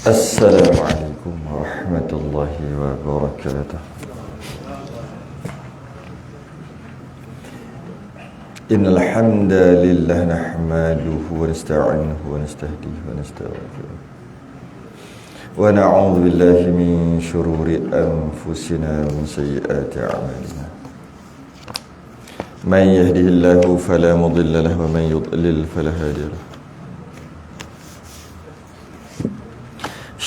Assalamualaikum warahmatullahi wabarakatuh. Innal hamdalillah nahmaduhu wa nasta'inuhu wa nastahdihi wa nastaghfiruh. Wa na'udzu billahi min shururi anfusina wa min sayyiati a'malina. Man yahdihillahu fala mudilla lahu wa man yudlil fala hadiya lahu.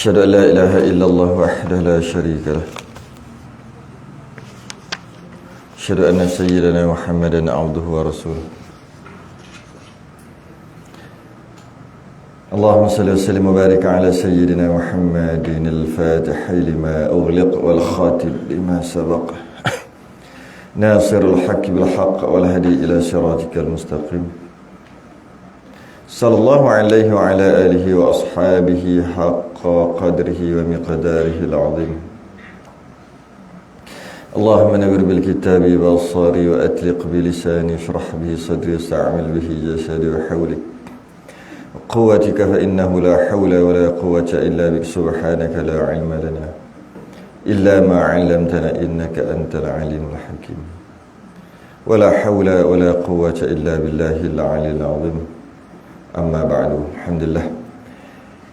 Asyhadu an la ilaha illallah wahdahu la syarika lah. Asyhadu anna sayyidana Muhammadan abduhu wa rasuluh. Allahumma salli wa sallim wa barik ala sayyidina Muhammadin al-fatih lima ughliq wal khatib lima sabaq. Nasirul haqqi bil haqq wal hadi ila siratikal mustaqim. Sallallahu alaihi wa ala alihi wa ashabihi haqqa qadrihi wa miqdarihi al-azim. Allahumma nawwir bil kitabi basari wa atliq bi lisani shrah bihi sadri wasta'mil bihi jasadi wa hawlik quwwatika fa innahu la hawla wa la quwwata illa bik subhanaka la ilma lana illa ma 'allamtana innaka antal alimul hakim. Wa la hawla wa la quwwata illa billahil 'aliyyil 'azim. Amma ba'du. Alhamdulillah,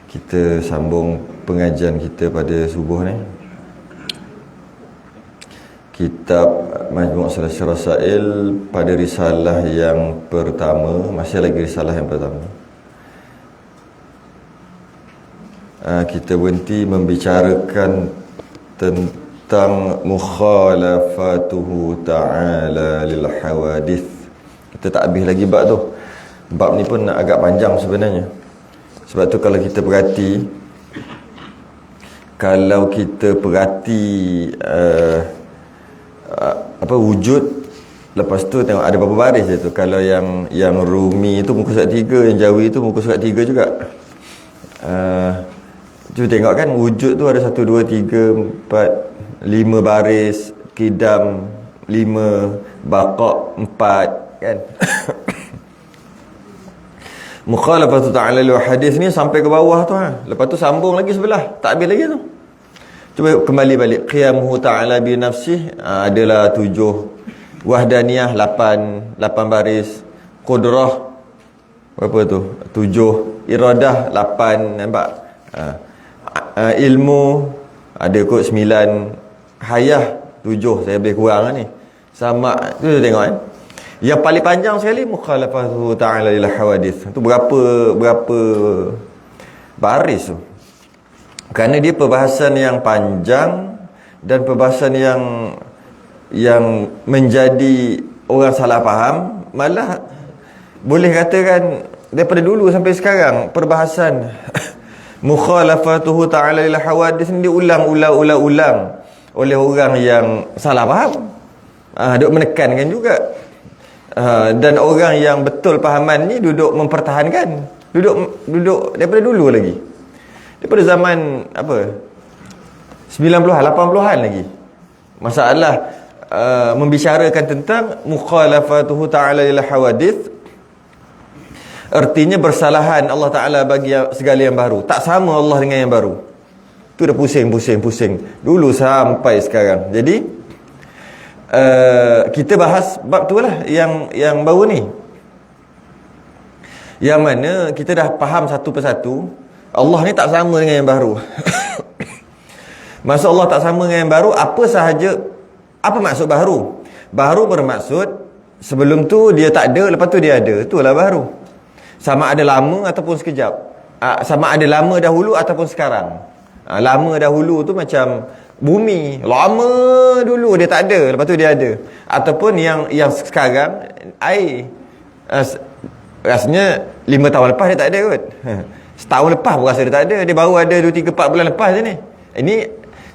kita sambung pengajian kita pada subuh ni. Kitab Majmu' Salasih Rasail pada risalah yang pertama, masih lagi risalah yang pertama. Kita berhenti membicarakan tentang mukhalafatuhu ta'ala lil hawadith. Kita tak habis lagi bab tu. Bab ni pun agak panjang sebenarnya. Sebab tu kalau kita perhati wujud, lepas tu tengok ada berapa baris dia tu. Kalau yang Rumi tu muka surat 3, yang Jawi tu muka surat 3 juga. Tu tengok kan, wujud tu ada 1, 2, 3, 4, 5 baris, Qidam 5, Baqa 4 kan. Mukhalafatu ta'ala lil hadis ni sampai ke bawah tu Lepas tu sambung lagi sebelah, tak habis lagi tu. Cuba kembali balik. Qiyamuhu ta'ala bi nafsih adalah 7. Wahdaniyah 8 baris. Qudrah berapa tu? 7. Iradah 8, nampak? Ilmu ada kot 9. Hayah 7. Saya lebih kurang ni. Sama tu tengok kan. Yang paling panjang sekali mukhalafatu ta'ala lil hawadith. Tu berapa baris tu? Kerana dia perbahasan yang panjang dan perbahasan yang menjadi orang salah faham. Malah boleh katakan daripada dulu sampai sekarang perbahasan mukhalafatuhu ta'ala lil hawadith ni diulang oleh orang yang salah faham. Duk menekankan juga. Dan orang yang betul pahaman ni duduk mempertahankan. Duduk daripada dulu lagi. Daripada zaman 90-an, 80-an lagi. Masalah membicarakan tentang mukhalafatuhu ta'ala lil hawadith. Artinya bersalahan Allah Ta'ala bagi segala yang baru. Tak sama Allah dengan yang baru. Tu dah pusing dulu sampai sekarang. Jadi kita bahas bab tu lah yang baru ni, yang mana kita dah faham satu persatu Allah ni tak sama dengan yang baru. Maksud Allah tak sama dengan yang baru, apa sahaja. Apa maksud baru? Baru bermaksud sebelum tu dia tak ada, lepas tu dia ada. Itulah baru. Sama ada lama ataupun sekejap. Sama ada lama dahulu ataupun sekarang. Lama dahulu tu macam bumi, lama dulu dia tak ada, lepas tu dia ada. Ataupun yang sekarang air, rasanya 5 tahun lepas dia tak ada kot. Setahun lepas pun rasa dia tak ada. Dia baru ada 2, 3, 4 bulan lepas je ni. Ini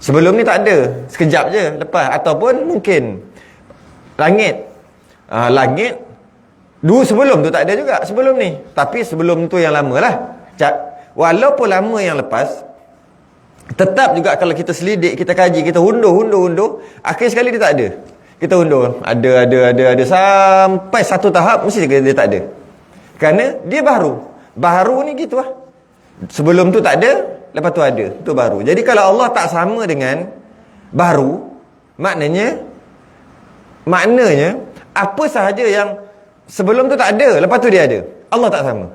sebelum ni tak ada, sekejap je lepas. Ataupun mungkin langit dulu sebelum tu tak ada juga sebelum ni. Tapi sebelum tu yang lama lah. Walaupun lama yang lepas, tetap juga kalau kita selidik, kita kaji, kita hundur, akhir sekali dia tak ada. Kita hundur, ada sampai satu tahap mesti dia tak ada. Kerana dia baru ni gitu lah. Sebelum tu tak ada, lepas tu ada. Itu baru. Jadi kalau Allah tak sama dengan baru, maknanya apa sahaja yang sebelum tu tak ada, lepas tu dia ada. Allah tak sama.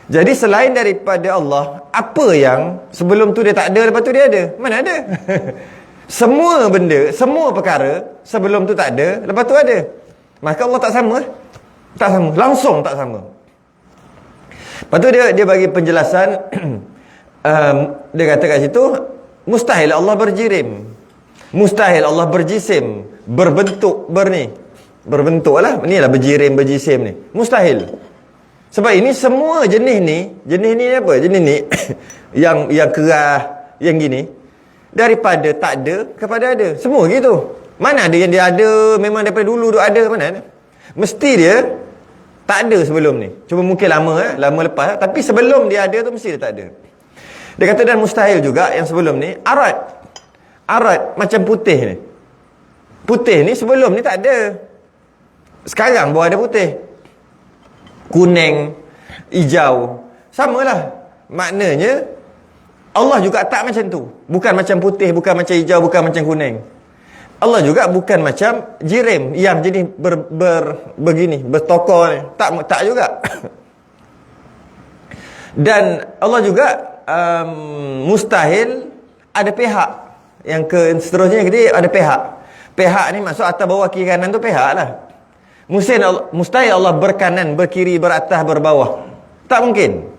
Jadi selain daripada Allah, apa yang sebelum tu dia tak ada, lepas tu dia ada? Mana ada? Semua benda, semua perkara sebelum tu tak ada, lepas tu ada. Maka Allah tak sama. Tak sama. Langsung tak sama. Lepas tu dia bagi penjelasan. Dia kata kat situ, mustahil Allah berjirim, mustahil Allah berjisim, berbentuk, berbentuk lah. Ni lah berjirim, berjisim ni. Mustahil. Sebab ini semua jenis ni apa? Jenis ni yang kerah, yang gini, daripada tak ada kepada ada. Semua gitu. Mana ada yang dia ada memang daripada dulu tu ada, mana ada? Mesti dia tak ada sebelum ni. Cuma mungkin lama lepas, tapi sebelum dia ada tu mesti dia tak ada. Dia kata dan mustahil juga yang sebelum ni arat macam putih ni. Putih ni sebelum ni tak ada. Sekarang baru ada putih. Kuning, hijau, samalah. Maknanya Allah juga tak macam tu. Bukan macam putih, bukan macam hijau, bukan macam kuning. Allah juga bukan macam jirim yang jenis begini, bertokol ni. Tak juga. Dan Allah juga mustahil ada pihak. Yang seterusnya kita ada pihak. Pihak ni maksud atas bawah kiri kanan tu pihak lah. Mustahil Allah berkanan, berkiri, beratas, berbawah. Tak mungkin.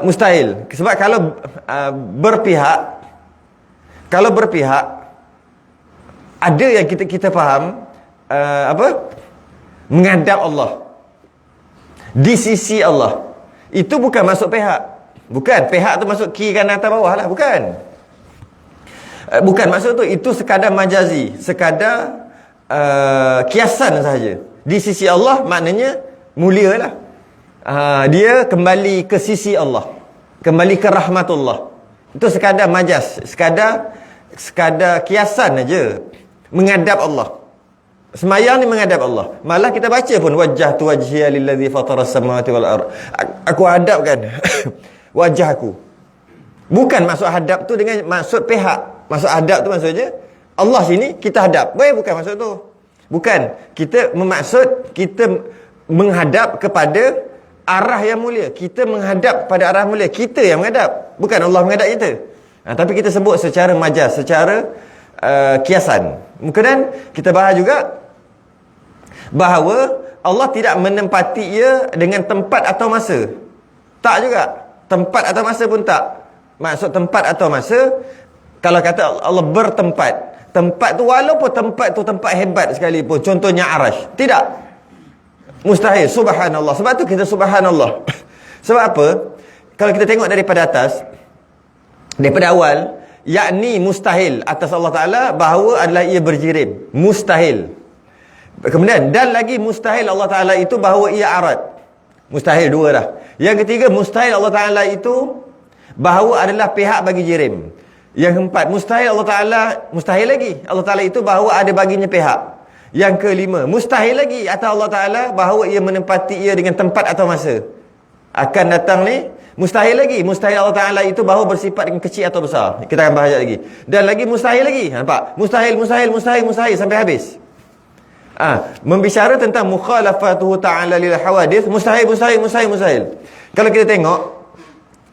Mustahil. Sebab kalau berpihak ada yang kita faham menghadap Allah di sisi Allah. Itu bukan masuk pihak. Bukan. Pihak tu masuk kiri kanan atas bawah lah. Bukan. Bukan maksud tu. Itu sekadar majazi, sekadar kiasan sahaja. Di sisi Allah maknanya mulia lah. Dia kembali ke sisi Allah, kembali ke rahmatullah. Itu sekadar majaz, sekadar kiasan aja. Menghadap Allah. Semayang ni menghadap Allah. Malah kita baca pun wajjahtu wajhiya lillazi fataras samawati wal ard. Aku hadapkan wajah aku. Bukan maksud hadap tu dengan maksud pihak. Maksud hadap tu maksudnya Allah sini kita hadap. Bukan maksud tu. Bukan. Kita menghadap kepada arah yang mulia. Kita menghadap pada arah mulia. Kita yang menghadap. Bukan Allah menghadap kita. Tapi kita sebut secara majaz, secara kiasan. Kemudian kita bahas juga bahawa Allah tidak menempati ia dengan tempat atau masa. Tak juga. Tempat atau masa pun tak. Maksud tempat atau masa, kalau kata Allah bertempat, tempat tu walaupun tempat tu tempat hebat sekalipun, contohnya Arash, tidak. Mustahil. Subhanallah. Sebab tu kita subhanallah. Sebab apa? Kalau kita tengok daripada atas, daripada awal, yakni mustahil atas Allah Ta'ala bahawa adalah ia berjirim. Mustahil. Kemudian, dan lagi mustahil Allah Ta'ala itu bahawa ia arat. Mustahil dua dah. Yang ketiga, mustahil Allah Ta'ala itu bahawa adalah pihak bagi jirim. Yang keempat, mustahil Allah Ta'ala, mustahil lagi Allah Ta'ala itu bahawa ada baginya pihak. Yang kelima, mustahil lagi atas Allah Ta'ala bahawa ia menempati ia dengan tempat atau masa. Akan datang ni, mustahil lagi. Mustahil Allah Ta'ala itu bahawa bersifat dengan kecil atau besar. Kita akan bahas lagi. Dan lagi mustahil lagi. Nampak? Mustahil sampai habis. Membicara tentang mukhalafatuhu ta'ala lil hawadith, mustahil. Kalau kita tengok,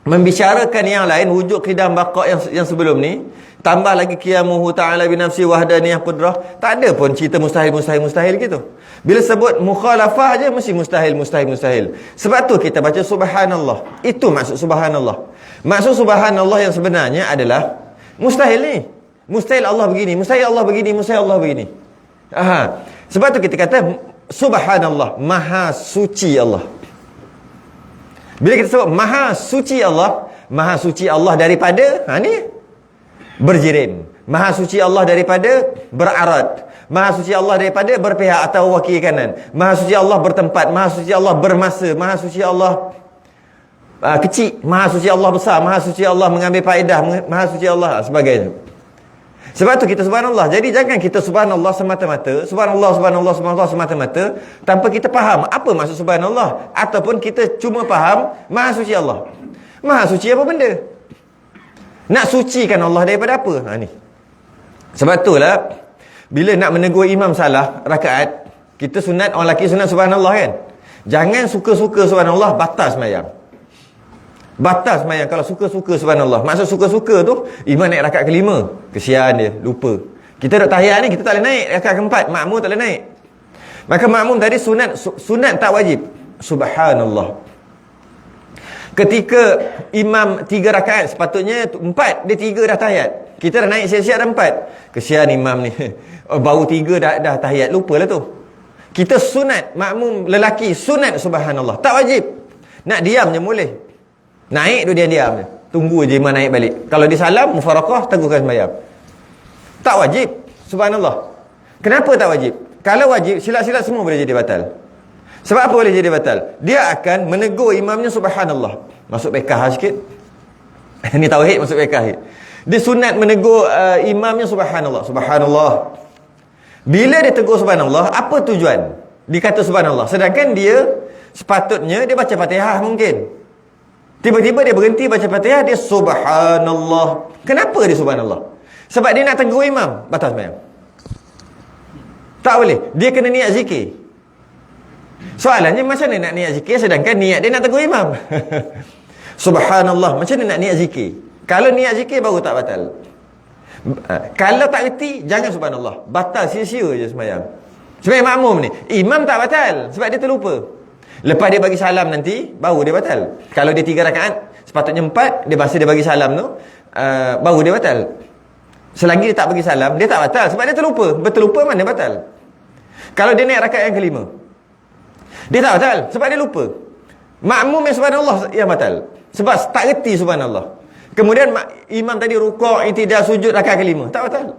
membicarakan yang lain, wujud qidam baqa yang sebelum ni, tambah lagi qiyamuhu ta'ala binafsi wahdaniyah qudrah, tak ada pun cerita mustahil gitu. Bila sebut mukhalafah aja mesti mustahil. Sebab tu kita baca subhanallah. Itu maksud subhanallah. Maksud subhanallah yang sebenarnya adalah mustahil ni. Mustahil Allah begini, mustahil Allah begini. Sebab tu kita kata subhanallah, maha suci Allah. Bila kita sebut maha suci Allah daripada ni berjirim, maha suci Allah daripada berarat, maha suci Allah daripada berpihak atau wakil kanan, maha suci Allah bertempat, maha suci Allah bermasa, maha suci Allah kecil, maha suci Allah besar, maha suci Allah mengambil faedah, maha suci Allah sebagainya. Sebab tu kita subhanallah. Jadi jangan kita subhanallah semata-mata, subhanallah semata-mata tanpa kita faham apa maksud subhanallah, ataupun kita cuma faham maha suci Allah. Maha suci apa benda? Nak sucikan Allah daripada apa? Ni. Sebab itulah bila nak menegur imam salah rakaat, kita sunat, orang lelaki sunat subhanallah kan. Jangan suka-suka subhanallah, batal sembahyang. Batal sembahyang kalau suka-suka subhanallah. Maksud suka-suka tu, imam naik rakaat kelima, kesian dia, lupa. Kita duduk tahiyat ni, kita tak boleh naik rakaat keempat, makmum tak boleh naik. Maka makmum tadi sunat tak wajib. Subhanallah. Ketika imam 3 rakaat, sepatutnya 4, dia 3 dah tahiyat. Kita dah naik siap-siap dah 4. Kesian imam ni. Baru 3 dah tahiyat, lupalah tu. Kita sunat, makmum lelaki sunat subhanallah, tak wajib. Nak diam je boleh. Naik tu diam-diam je. Tunggu je imam naik balik. Kalau dia salam, mufarakah, teguhkan sembahyang. Tak wajib subhanallah. Kenapa tak wajib? Kalau wajib, silat-silat semua boleh jadi batal. Sebab apa boleh jadi batal? Dia akan menegur imamnya subhanallah. Masuk pekah sikit. Ini tauhid masuk pekah. Dia sunat menegur imamnya subhanallah. Subhanallah. Bila dia tegur subhanallah, apa tujuan? Dia kata subhanallah. Sedangkan dia sepatutnya dia baca Fatihah mungkin. Tiba-tiba dia berhenti baca Fatihah, dia subhanallah. Kenapa dia subhanallah? Sebab dia nak tegur imam, batal sembahyang. Tak boleh. Dia kena niat zikir. Soalannya macam mana nak niat zikir sedangkan niat dia nak tegur imam? Subhanallah, macam mana nak niat zikir? Kalau niat zikir baru tak batal. Kalau tak reti, jangan subhanallah. Batal, sia-sia je sembahyang. Sembahyang makmum ni, imam tak batal sebab dia terlupa. Lepas dia bagi salam nanti, baru dia batal. Kalau dia 3 rakaat, sepatutnya 4, dia masa dia bagi salam tu, baru dia batal. Selagi dia tak bagi salam, dia tak batal sebab dia terlupa. Berterlupa mana batal. Kalau dia naik rakaat yang kelima, dia tak batal sebab dia lupa. Makmum yang subhanallah yang batal sebab tak reti subhanallah. Kemudian imam tadi rukuk, i'tidal, sujud rakaat kelima, tak batal.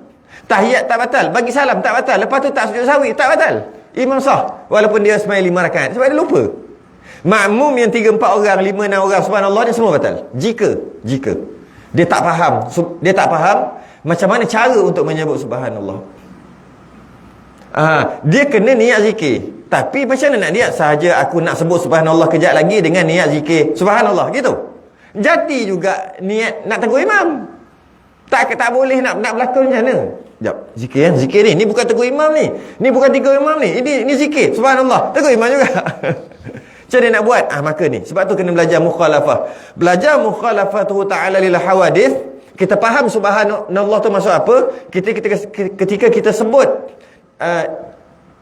Tahiyat tak batal, bagi salam tak batal, lepas tu tak sujud sahwi, tak batal. Imam sah walaupun dia sembahyang 5 rakaat sebab dia lupa. Makmum yang 3-4 orang, 5-6 orang subhanallah, dia semua batal. Jika dia tak faham macam mana cara untuk menyebut subhanallah. Dia kena niat zikir. Tapi macam mana nak niat? Sahaja aku nak sebut subhanallah kejap lagi dengan niat zikir subhanallah gitu. Jadi juga niat nak tegur imam. Tak boleh nak berlakon macam mana? Sekejap, zikir kan? Zikir ni bukan tegur imam ni. Ni bukan tegur imam ni. Ini zikir subhanallah. Tegur imam juga. Macam mana nak buat? Maka ni. Sebab tu kena belajar mukhalafah. Belajar mukhalafatuhu ta'ala lil hawadith. Kita faham subhanallah tu maksud apa? Ketika kita sebut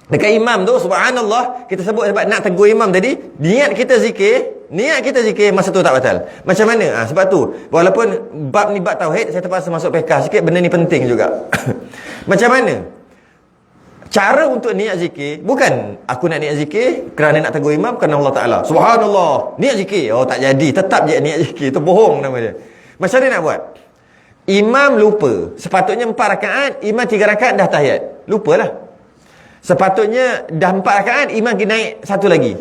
dekat imam tu subhanallah, kita sebut sebab nak tegur imam tadi, niat kita zikir masa tu tak batal. Macam mana? Sebab tu walaupun bab ni bab tauhid, saya terpaksa masuk fiqh sikit, benda ni penting juga. Macam mana cara untuk niat zikir? Bukan aku nak niat zikir kerana nak tegur imam, kerana Allah Ta'ala subhanallah, niat zikir. Tak jadi, tetap je niat zikir. Itu bohong nama dia. Macam mana nak buat? Imam lupa, sepatutnya 4 rakaat, imam 3 rakaat dah tahiyat, lupalah. Sepatutnya dah 4 rakaat, imam kena naik 1 lagi,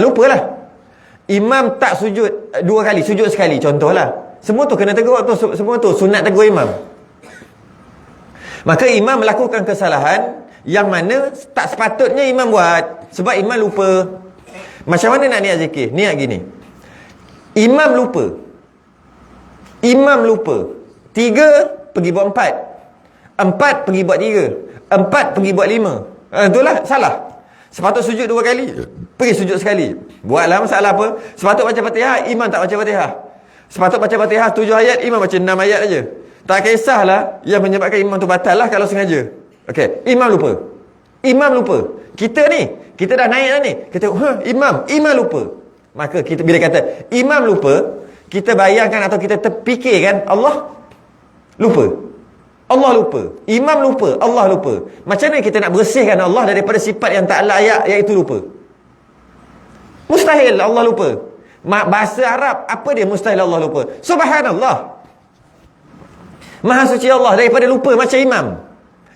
lupalah. Imam tak sujud 2 kali, sujud sekali, contohlah. Semua tu kena tegur tu, semua tu sunat tegur imam. Maka imam melakukan kesalahan yang mana tak sepatutnya imam buat sebab imam lupa. Macam mana nak niat zikir? Niat gini. Imam lupa. 3 pergi buat 4. 4 pergi buat 3. 4 pergi buat 5. Itulah salah. Sepatut sujud 2 kali, pergi sujud sekali. Buatlah masalah apa? Sepatut baca Fatihah, imam tak baca Fatihah. Sepatut baca Fatihah 7 ayat, imam baca 6 ayat aja. Tak kisahlah yang menyebabkan imam tu batal lah kalau sengaja. Okey, imam lupa. Kita dah naik dah ni. Kita imam lupa. Maka kita bila kata imam lupa, kita bayangkan atau kita terfikirkan Allah lupa. Imam lupa, Allah lupa. Macam mana kita nak bersihkan Allah daripada sifat yang tak layak, iaitu lupa? Mustahil Allah lupa. Bahasa Arab, apa dia mustahil Allah lupa? Subhanallah, Maha suci Allah daripada lupa macam imam.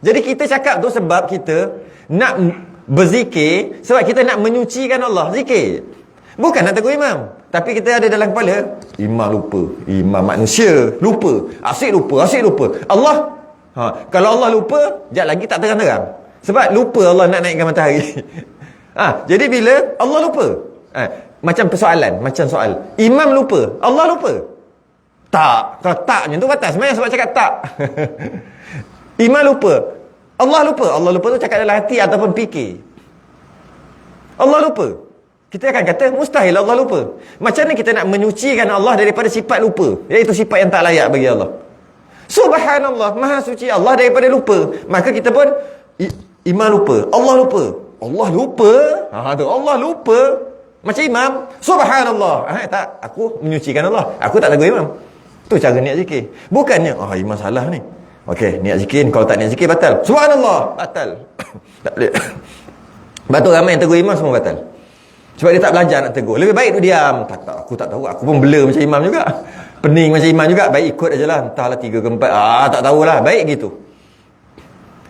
Jadi kita cakap tu sebab kita nak berzikir, sebab kita nak menyucikan Allah. Zikir bukan nak tegur imam. Tapi kita ada dalam kepala, imam lupa. Imam manusia lupa. Asyik lupa. Allah, kalau Allah lupa, sekejap lagi tak terang-terang. Sebab lupa Allah nak naikkan matahari. Jadi bila Allah lupa, macam soal, imam lupa, Allah lupa. Tak. Kalau taknya tu batal. Sebenarnya sebab cakap tak. Iman lupa. Allah lupa. Allah lupa tu cakap dalam hati ataupun fikir. Allah lupa. Kita akan kata mustahil Allah lupa. Macam mana kita nak menyucikan Allah daripada sifat lupa, iaitu sifat yang tak layak bagi Allah? Subhanallah, maha suci Allah daripada lupa. Maka kita pun iman lupa. Allah lupa. Allah lupa. Tu Allah lupa. Macam imam, subhanallah. Tak, aku menyucikan Allah. Aku tak tegur imam. Tu cara niat zikir. Bukannya imam salah ni. Okey, niat zikir, kalau tak niat zikir batal. Subhanallah, batal. Tak boleh. Sebab tu ramai yang tegur imam semua batal. Sebab dia tak belajar nak tegur. Lebih baik tu diam. Tak, aku tak tahu. Aku pun bela macam imam juga. Pening macam imam juga. Baik ikut aja lah. Entahlah 3 ke 4. Tak tahulah. Baik gitu.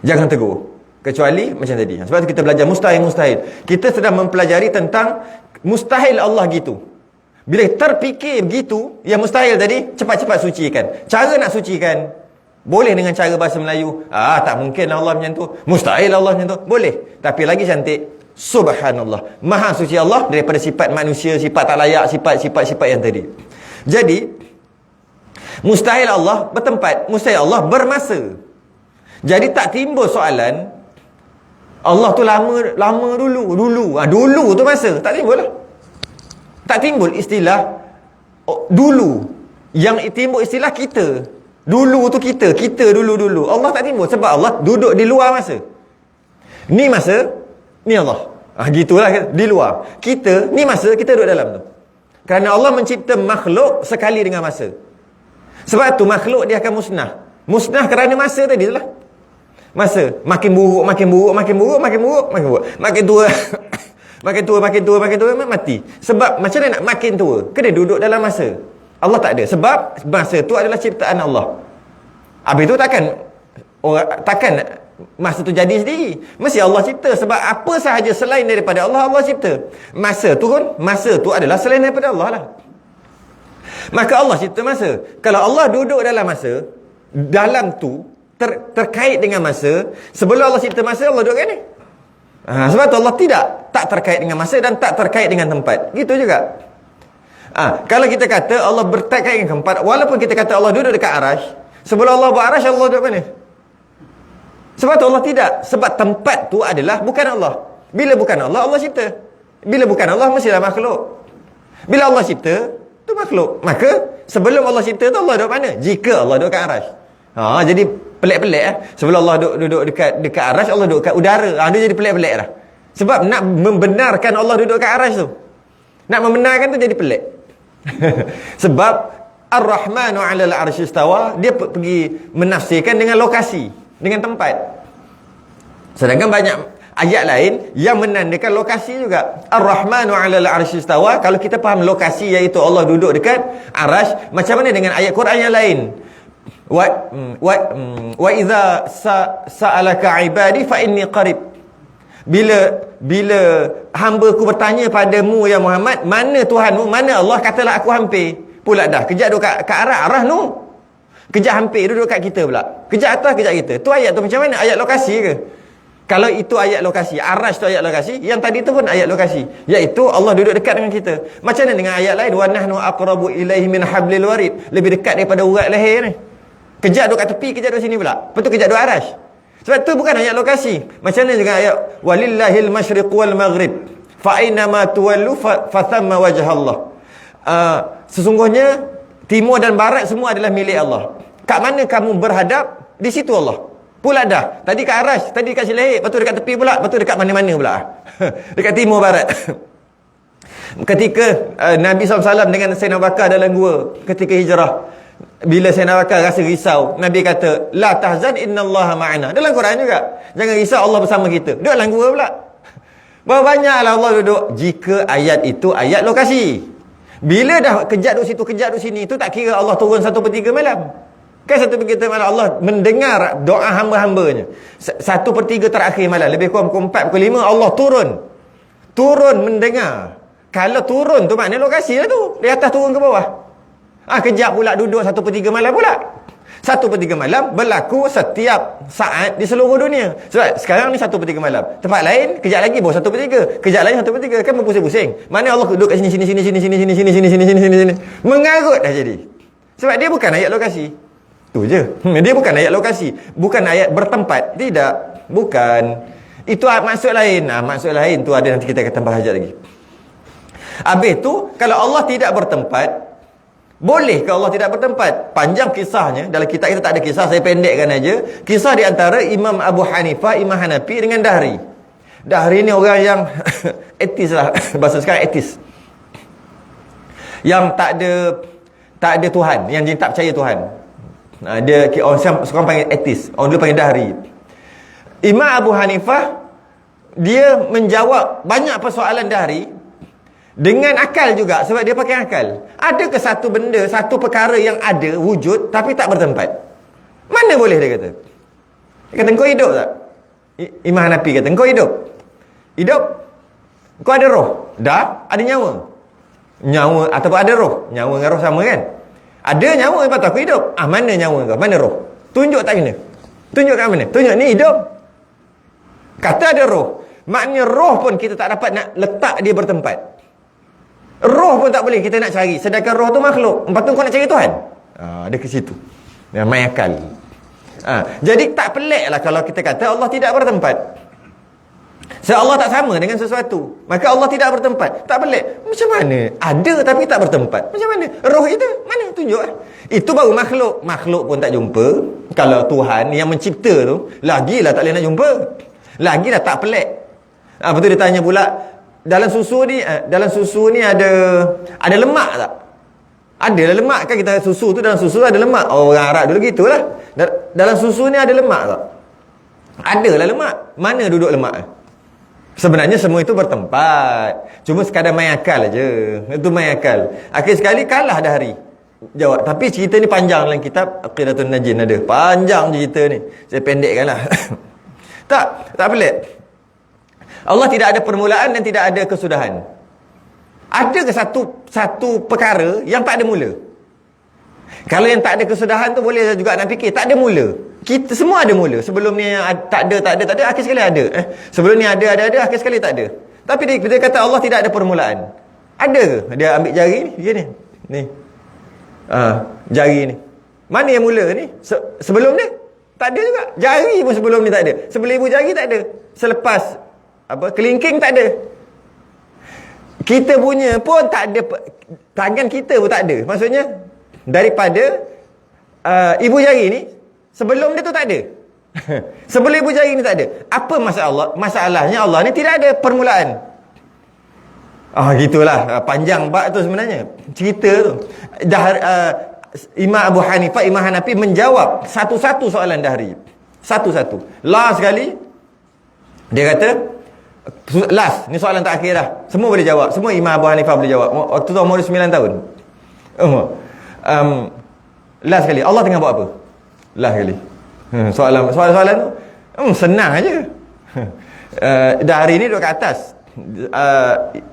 Jangan tegur. Kecuali macam tadi. Sebab tu kita belajar mustahil. Kita sedang mempelajari tentang mustahil Allah gitu. Bila terfikir begitu, yang mustahil tadi, cepat-cepat sucikan. Cara nak sucikan, boleh dengan cara bahasa Melayu. Tak mungkin Allah macam tu. Mustahil Allah macam tu. Boleh. Tapi lagi cantik, subhanallah, maha suci Allah daripada sifat manusia, sifat tak layak, sifat yang tadi. Jadi mustahil Allah bertempat, mustahil Allah bermasa. Jadi tak timbul soalan Allah tu lama dulu. Dulu tu masa tak timbul lah. Tak timbul istilah dulu. Yang timbul istilah kita. Dulu tu kita dulu. Allah tak timbul sebab Allah duduk di luar masa. Ni masa, ni Allah. Gitulah di luar. Kita ni masa, kita duduk dalam tu. Kerana Allah mencipta makhluk sekali dengan masa. Sebab tu makhluk dia akan musnah. Musnah kerana masa tadi tu lah. Masa makin buruk, makin tua. makin tua mati. Sebab macam mana nak makin tua? Kena duduk dalam masa. Allah tak ada. Sebab masa tu adalah ciptaan Allah. Habis tu takkan masa tu jadi sendiri. Mesti Allah cipta. Sebab apa sahaja selain daripada Allah, Allah cipta. Masa tu adalah selain daripada Allah lah. Maka Allah cipta masa. Kalau Allah duduk dalam masa, dalam tu terkait dengan masa, sebelum Allah cipta masa, Allah duduk kat ni. Sebab tu Allah tak terkait dengan masa dan tak terkait dengan tempat. Gitu juga. Kalau kita kata Allah berkait dengan tempat, walaupun kita kata Allah duduk dekat arash, sebelum Allah buat arash, Allah duduk mana? Sebab tu Allah tidak. Sebab tempat tu adalah bukan Allah. Bila bukan Allah, Allah cipta. Bila bukan Allah, mestilah makhluk. Bila Allah cipta, tu makhluk. Maka sebelum Allah cipta tu Allah duduk mana? Jika Allah duduk kat arash. Jadi pelik-pelik Sebelum Allah duduk dekat arash, Allah duduk kat udara. Dia jadi pelik-pelik dah. Sebab nak membenarkan Allah duduk kat arash tu, nak membenarkan tu jadi pelik. Sebab Ar-Rahmanu 'alal 'arsy istawa, dia pergi menafsirkan dengan lokasi, dengan tempat. Sedangkan banyak ayat lain yang menandakan lokasi juga. Ar-Rahmanu 'alal 'arsy istawa, kalau kita faham lokasi, iaitu Allah duduk dekat arash. Macam mana dengan ayat Quran yang lain? Wa idza sa'alaka 'ibadi fa inni qarib. Bila hamba-Ku bertanya padamu ya Muhammad, mana Tuhanmu, mana Allah, katalah aku hampir. Pula dah kejap duduk kat arah tu. Kejap hampir duduk kat kita pula. Kejap atas, kejap kita. Tu ayat tu macam mana? Ayat lokasi ke? Kalau itu ayat lokasi, arash tu ayat lokasi, yang tadi tu pun ayat lokasi, iaitu Allah duduk dekat dengan kita. Macam mana dengan ayat lain? Wa nahnu aqrabu ilaihi min hablil warid. Lebih dekat daripada urat leher ni. Kejap duduk kat tepi, kejap duduk sini pula. Lepas tu kejap duduk arash. Sebab tu bukan ayat lokasi. Macam mana dengan ayat walillahil masyriq wal maghrib fa aina ma tuwallu fa thamma wajh Allah. Sesungguhnya timur dan barat semua adalah milik Allah. Kat mana kamu berhadap, di situ Allah. Pula dah. Tadi kat arash, tadi kat Silahir, lepas tu dekat tepi pula, lepas tu dekat mana-mana pula. Dekat timur barat. Ketika Nabi SAW dengan Sayyidina Abu Bakar dalam gua ketika hijrah, bila Sayyidina Abu Bakar rasa risau, Nabi kata, la tahzan innallaha ma'ana. Dalam Quran juga, jangan risau, Allah bersama kita. Duduk dalam gua pula. Berapa banyaklah Allah duduk. Jika ayat itu ayat lokasi. Bila dah kejap duduk situ, kejap duduk sini, itu tak kira Allah turun 1/3 malam. Kan 1/3 malam Allah mendengar doa hamba-hambanya. 1/3 terakhir malam, lebih kurang pukul 4, pukul 5, Allah turun mendengar. Kalau turun tu maknanya lokasi lah tu, dari atas turun ke bawah. Kejap pula duduk 1/3 malam pula. 1/3 malam berlaku setiap saat di seluruh dunia. Sebab sekarang ni 1/3 malam. Tempat lain kejap lagi baru 1/3. Kejap lain 1/3. Kan berpusing-pusing. Mana Allah duduk kat sini. Mengarut dah jadi. Sebab dia bukan ayat lokasi. Tu je. Dia bukan ayat lokasi, bukan ayat bertempat. Tidak, bukan. Itu maksud lain. Maksud lain tu ada, nanti kita akan tambah hajat lagi. Habis tu, kalau Allah tidak bertempat, boleh ke Allah tidak bertempat? Panjang kisahnya. Dalam kitab kita tak ada kisah, saya pendekkan aja. Kisah di antara Imam Abu Hanifah, Imam Hanafi dengan Dahri. Dahri ni orang yang etis lah. Bahasa sekarang etis. Yang tak ada Tuhan, yang dia tak percaya Tuhan. Dia orang panggil etis. Orang dulu panggil Dahri. Imam Abu Hanifah, dia menjawab banyak persoalan Dahri dengan akal juga, sebab dia pakai akal. Ada ke satu benda, satu perkara yang ada wujud tapi tak bertempat? Mana boleh, dia kata. Dia kata, kau hidup tak? Imam Hanafi kata, kau hidup? Hidup? Kau ada roh? Dah, ada nyawa. Nyawa ataupun ada roh. Nyawa dengan roh sama kan? Ada nyawa, lepas tu aku hidup. Mana nyawa kau? Mana roh? Tunjuk tak kena? Tunjuk kat mana? Tunjuk ni hidup. Kata ada roh. Maknanya roh pun kita tak dapat nak letak dia bertempat. Roh pun tak boleh kita nak cari. Sedangkan roh tu makhluk. Lepas tu kau nak cari Tuhan. Dia ke situ. Dia main akal. Jadi tak pelik lah kalau kita kata Allah tidak bertempat. Sebab Allah tak sama dengan sesuatu, maka Allah tidak bertempat. Tak pelik. Macam mana? Ada tapi tak bertempat. Macam mana? Roh itu mana? Tunjuk. Itu baru makhluk. Makhluk pun tak jumpa. Kalau Tuhan yang mencipta tu, lagilah tak boleh nak jumpa. Lagilah tak pelik. Lepas tu dia tanya pula, dalam susu ni ada lemak tak? Ada lah lemak kan, kita susu tu, dalam susu ada lemak. Orang Arab dulu gitulah. Dalam susu ni ada lemak tak? Ada lah lemak. Mana duduk lemak? Sebenarnya semua itu bertempat. Cuma sekadar main akal aja. Itu main akal. Akhir sekali kalah Dahri jawab. Tapi cerita ni panjang dalam kitab Aqidatul Najin ada. Panjang cerita ni. Saya pendekkan lah. Tak pelik. Allah tidak ada permulaan dan tidak ada kesudahan. Ada ke satu perkara yang tak ada mula? Kalau yang tak ada kesudahan tu boleh juga nak fikir tak ada mula. Kita semua ada mula. Sebelum ni tak ada, akhir sekali ada. Sebelum ni ada, akhir sekali tak ada. Tapi dia kata Allah tidak ada permulaan. Ada ke? Dia ambil jari ni, dia ni. Jari ni. Mana yang mula ni? Sebelum ni tak ada juga. Jari pun sebelum ni tak ada. Sebelum ibu jari tak ada. Selepas kelingking tak ada. Kita punya pun tak ada. Tangan kita pun tak ada. Maksudnya daripada ibu jari ni, sebelum dia tu tak ada. Sebelum ibu jari ni tak ada. Apa masalahnya Allah ni tidak ada permulaan. Gitulah. Panjang bab tu sebenarnya. Cerita tu. Imam Abu Hanifah, Imam Hanafi menjawab satu-satu soalan Dahri. Satu-satu. Last sekali dia kata, last, ni soalan terakhir dah. Semua boleh jawab. Semua Imam Abu Hanifah boleh jawab. Waktu tu umur 9 tahun. Last sekali, Allah tengah buat apa? Last sekali. Soalan tu senang aja. Dahri ni duduk kat atas.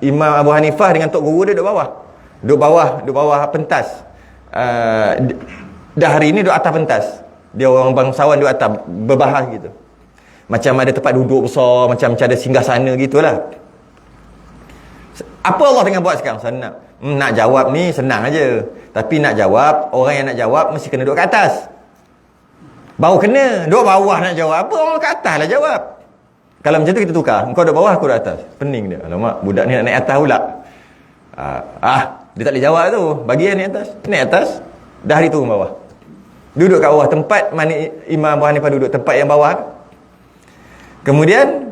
Imam Abu Hanifah dengan Tok Guru dia duduk bawah. Duduk bawah pentas. Dahri ni duduk atas pentas. Dia orang bangsawan duduk atas, berbahas gitu. Macam ada tempat duduk besar, macam ada singgah sana gitulah. Apa Allah tengah buat sekarang? Senang. Nak jawab ni senang aja. Tapi nak jawab, orang yang nak jawab mesti kena duduk kat atas. Baru kena. Duduk bawah nak jawab apa? Orang kat atas lah jawab. Kalau macam tu kita tukar. Kau duduk bawah, aku duduk atas. Pening dia. Alamak, budak ni nak naik atas pula. Dia tak boleh jawab tu. Bagi yang naik atas. Naik atas, Dahri turun bawah. Duduk kat bawah. Tempat mana Imam Abu Hanifah duduk. Tempat yang bawah. Kemudian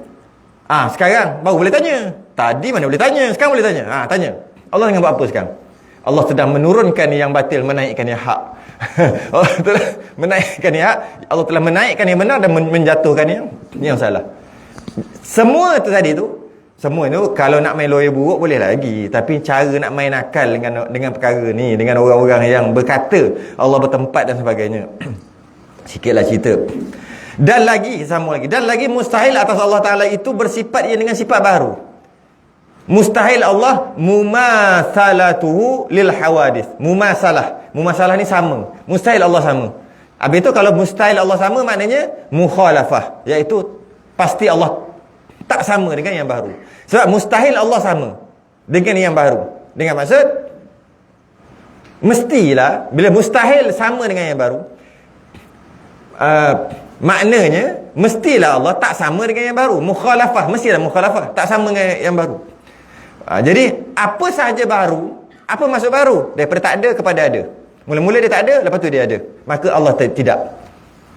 sekarang baru boleh tanya. Tadi mana boleh tanya, sekarang boleh tanya. Tanya. Allah tengah buat apa sekarang? Allah sedang menurunkan yang batil, menaikkan yang hak. Allah telah menaikkan yang hak. Allah telah menaikkan yang benar dan menjatuhkan yang salah. Semua tu tadi tu, semua tu kalau nak main lawyer buruk boleh lagi. Tapi cara nak main akal dengan perkara ni, dengan orang-orang yang berkata Allah bertempat dan sebagainya. Sikitlah cerita. Dan lagi mustahil atas Allah Ta'ala itu bersifat ia dengan sifat baru. Mustahil Allah mumathalatuhu lil hawadith. Mumasalah ni sama. Mustahil Allah sama. Habis itu kalau mustahil Allah sama maknanya mukhalafah, iaitu pasti Allah tak sama dengan yang baru. Sebab mustahil Allah sama dengan yang baru. Dengan maksud Mestilah bila mustahil sama dengan yang baru, maknanya mestilah Allah tak sama dengan yang baru. Mukhalafah, mestilah mukhalafah, tak sama dengan yang baru. Jadi apa sahaja baru, apa maksud baru? Daripada tak ada kepada ada. Mula-mula dia tak ada, lepas tu dia ada. Maka Allah tidak.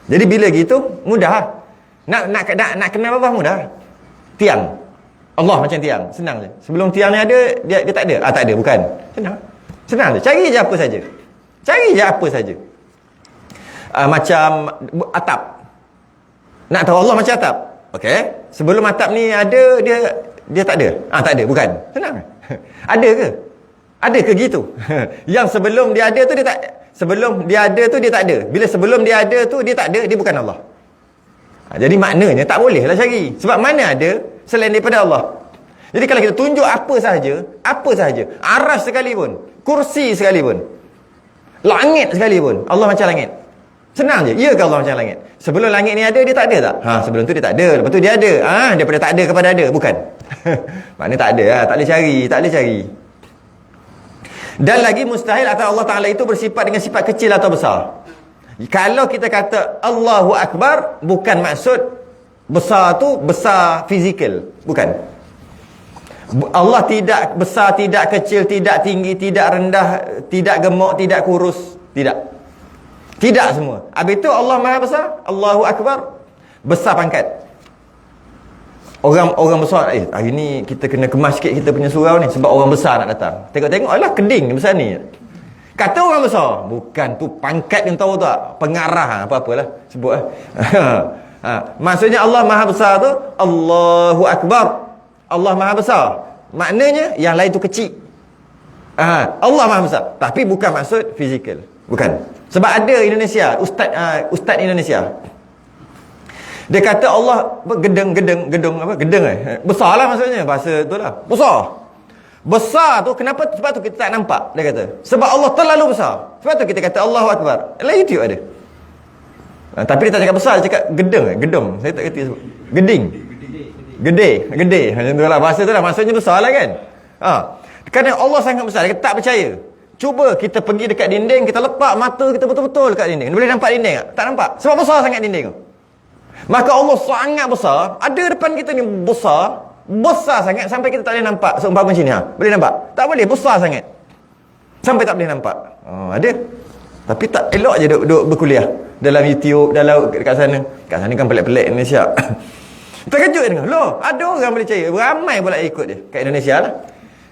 Jadi bila gitu mudah. Nak kenal Allah mudah. Tiang. Allah macam tiang, senang je. Sebelum tiang ni ada, dia tak ada. Tak ada, bukan. Senang je. Cari je apa saja. Cari je apa saja. Macam atap. Nak tahu Allah macam atap. Okey. Sebelum atap ni ada, dia tak ada. Tak ada, bukan. Senang. Ada ke? Ada ke gitu? Yang sebelum dia ada tu dia tak, sebelum dia ada tu dia tak ada. Bila sebelum dia ada tu dia tak ada, dia bukan Allah. Jadi maknanya tak bolehlah cari. Sebab mana ada selain daripada Allah. Jadi kalau kita tunjuk apa sahaja, aras sekalipun, kursi sekalipun, langit sekalipun, Allah macam langit. Senang je. Ya ke Allah macam langit? Sebelum langit ni ada, dia tak ada tak? Sebelum tu dia tak ada. Lepas tu dia ada. Daripada tak ada kepada ada. Bukan. Maknanya tak ada lah. Tak boleh cari. Dan lagi mustahil atau Allah Ta'ala itu bersifat dengan sifat kecil atau besar. Kalau kita kata Allahu Akbar, bukan maksud besar tu besar fizikal. Bukan. Allah tidak besar, tidak kecil, tidak tinggi, tidak rendah, tidak gemuk, tidak kurus. Tidak semua. Habis itu Allah Maha Besar, Allahu Akbar, besar pangkat. Orang besar, hari ni kita kena kemas sikit kita punya surau ni sebab orang besar nak datang. Tengok, alah keding besar ni. Kata orang besar, bukan tu pangkat yang tahu tak? Pengarah apa-apalah sebut maksudnya Allah Maha Besar tu Allahu Akbar. Allah Maha Besar. Maknanya yang lain tu kecil. Allah Maha Besar. Tapi bukan maksud fizikal. Bukan. Sebab ada Indonesia, ustaz Indonesia. Dia kata Allah gedung besarlah maksudnya bahasa tu lah. Besar tu kenapa? Sebab tu kita tak nampak. Dia kata sebab Allah terlalu besar. Sebab tu kita kata Allahu Akbar. Dalam YouTube ada. Tapi dia tak cakap besar, dia cakap gedung. Saya tak kata sebut. Gede. Macam tu lah bahasa tu lah. Maksudnya besar lah kan. Kerana Allah sangat besar. Dia kata tak percaya. Cuba kita pergi dekat dinding, kita lepak mata kita betul-betul dekat dinding. Boleh nampak dinding tak? Tak nampak. Sebab besar sangat dinding tu. Maka Allah sangat besar. Ada depan kita ni besar sangat sampai kita tak boleh nampak. Seumpama macam ni boleh nampak? Tak boleh, besar sangat sampai tak boleh nampak. Ada. Tapi tak elok je duduk berkuliah dalam YouTube, dalam dekat sana. Kat sana kan pelik-pelik Indonesia. Terkejut dia dengar. Loh, ada orang boleh percaya. Ramai pula ikut dia kat Indonesia lah.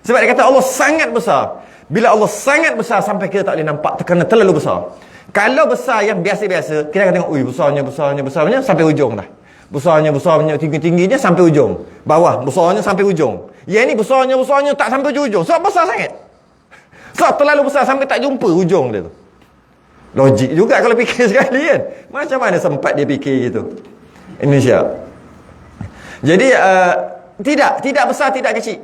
Sebab dia kata Allah sangat besar. Bila Allah sangat besar sampai kita tak boleh nampak kerana terlalu besar. Kalau besar yang biasa-biasa, kita akan tengok, besarnya sampai ujung dah. Besarnya, tinggi-tingginya sampai ujung. Bawah, besarnya sampai ujung. Yang ni besarnya tak sampai ujung. Sebab besar sangat. Sebab terlalu besar sampai tak jumpa ujung dia tu. Logik juga kalau fikir sekali kan. Macam mana sempat dia fikir gitu. Indonesia. Jadi, tidak besar, tidak kecil.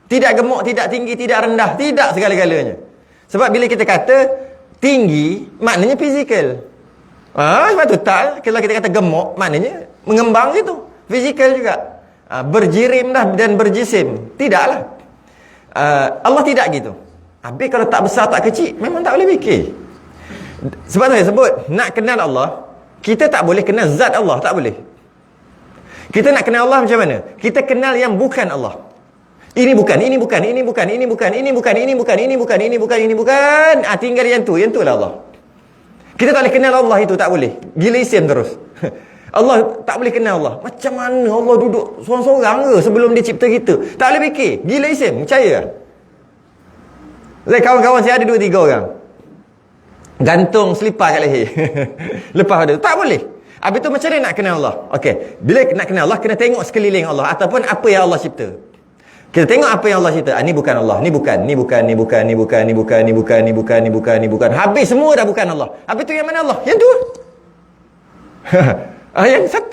Tidak gemuk, tidak tinggi, tidak rendah. Tidak segala-galanya. Sebab bila kita kata tinggi, maknanya fizikal. Sebab tu tak. Kalau kita kata gemuk, maknanya mengembang gitu. Fizikal juga. Berjirim dah dan berjisim. Tidaklah. Allah tidak gitu. Habis kalau tak besar, tak kecil, memang tak boleh fikir. Sebab tu saya sebut, nak kenal Allah, kita tak boleh kenal zat Allah. Tak boleh. Kita nak kenal Allah macam mana? Kita kenal yang bukan Allah. Ini bukan. Tinggal yang tu lah Allah. Kita tak boleh kenal Allah itu, tak boleh. Gila isim terus. Allah tak boleh kenal Allah. Macam mana Allah duduk seorang-seorang ke sebelum dia cipta kita? Tak boleh fikir. Gila isim, percaya tak? Kawan-kawan saya ada 2-3 orang. Gantung selipar kat leher. Lepas pada tu, tak boleh. Habis tu macam mana nak kenal Allah? Okey, bila nak kenal Allah, kena tengok sekeliling Allah ataupun apa yang Allah cipta. Kita tengok apa yang Allah cipta. Ni bukan Allah, ni bukan. Habis semua dah bukan Allah. Habis tu yang mana Allah? Yang tu.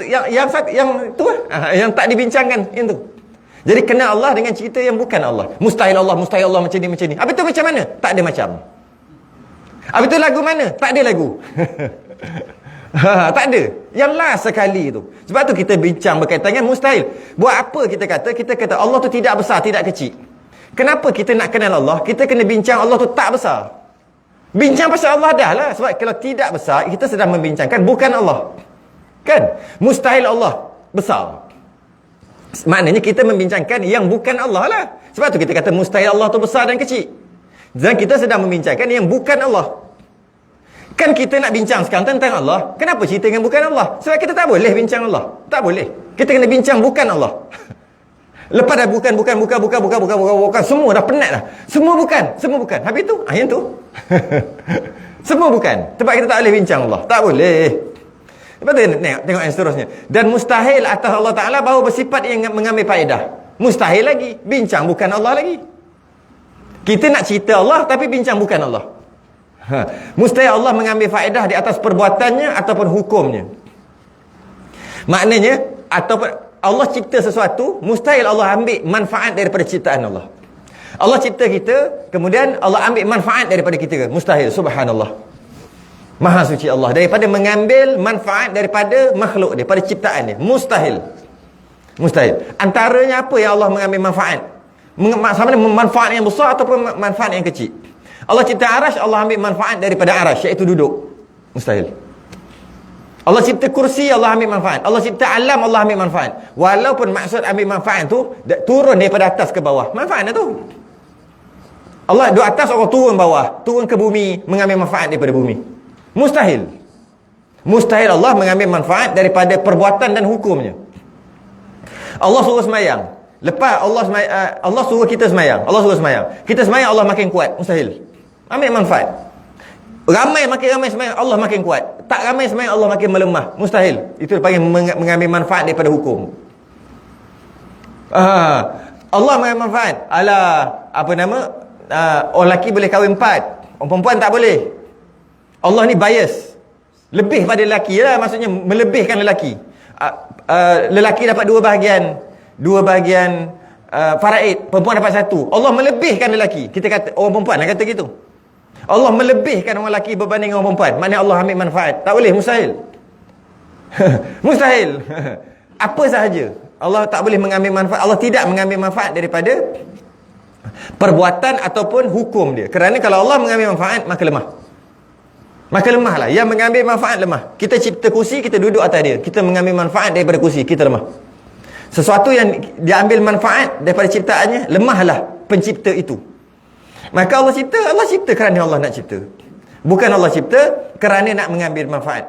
yang tu yang tak dibincangkan, yang tu. Jadi kenal Allah dengan cerita yang bukan Allah. Mustahil Allah macam ni. Habis tu macam mana? Tak ada macam. Habis tu lagu mana? Tak ada lagu. Tak ada. Yang last sekali tu. Sebab tu kita bincang berkaitan dengan mustahil. Buat apa kita kata Allah tu tidak besar, tidak kecil. Kenapa kita nak kenal Allah? Kita kena bincang Allah tu tak besar. Bincang pasal Allah dah lah. Sebab kalau tidak besar, kita sedang membincangkan bukan Allah. Kan? Mustahil Allah besar. Maknanya kita membincangkan yang bukan Allah lah. Sebab tu kita kata mustahil Allah tu besar dan kecil. Dan kita sedang membincangkan yang bukan Allah. Kan kita nak bincang sekarang tentang Allah. Kenapa cerita dengan bukan Allah? Sebab kita tak boleh bincang Allah. Tak boleh. Kita kena bincang bukan Allah. Lepas dah bukan. Semua dah penat dah. Semua bukan. Habis tu, yang tu. Semua bukan. Sebab kita tak boleh bincang Allah. Tak boleh. Lepas tu tengok yang seterusnya. Dan mustahil atas Allah Ta'ala bahawa bersifat yang mengambil faedah. Mustahil lagi. Bincang bukan Allah lagi. Kita nak cerita Allah tapi bincang bukan Allah. Mustahil Allah mengambil faedah di atas perbuatannya ataupun hukumnya. Maknanya, ataupun Allah cipta sesuatu, mustahil Allah ambil manfaat daripada ciptaan Allah. Allah cipta kita, kemudian Allah ambil manfaat daripada kita. Mustahil. Subhanallah. Maha suci Allah. Daripada mengambil manfaat daripada makhluk dia, pada ciptaan dia. Mustahil. Mustahil. Antaranya apa yang Allah mengambil manfaat? Sama ada manfaat yang besar ataupun manfaat yang kecil. Allah cipta arash, Allah ambil manfaat daripada arash, iaitu duduk. Mustahil. Allah cipta kursi, Allah ambil manfaat. Allah cipta alam, Allah ambil manfaat. Walaupun maksud ambil manfaat tu turun daripada atas ke bawah. Manfaat tu. Allah duduk atas, orang turun bawah. Turun ke bumi, mengambil manfaat daripada bumi. Mustahil. Mustahil Allah mengambil manfaat daripada perbuatan dan hukumnya. Allah suruh semayang. Lepas Allah suruh kita semayang. Allah suruh semayang. Kita semayang, Allah makin kuat. Mustahil. Ambil manfaat. Makin ramai semayang, Allah makin kuat. Tak ramai semayang, Allah makin melemah. Mustahil. Itu dipanggil mengambil manfaat daripada hukum. Allah mengambil manfaat. Orang lelaki boleh kahwin 4, orang perempuan tak boleh. Allah ni bias. Lebih pada lelaki lah, maksudnya melebihkan lelaki. Lelaki dapat 2 bahagian faraid, perempuan dapat 1. Allah melebihkan lelaki. Kita kata orang perempuan lah kata gitu. Allah melebihkan orang lelaki berbanding orang perempuan. Maknanya Allah ambil manfaat. Tak boleh, mustahil. Mustahil. Apa sahaja Allah tak boleh mengambil manfaat. Allah tidak mengambil manfaat daripada perbuatan ataupun hukum dia. Kerana kalau Allah mengambil manfaat, maka lemah. Maka lemahlah. Yang mengambil manfaat lemah. Kita cipta kursi, kita duduk atas dia. Kita mengambil manfaat daripada kursi, kita lemah. Sesuatu yang diambil manfaat daripada ciptaannya, lemahlah pencipta itu. Maka Allah cipta kerana Allah nak cipta. Bukan Allah cipta kerana nak mengambil manfaat.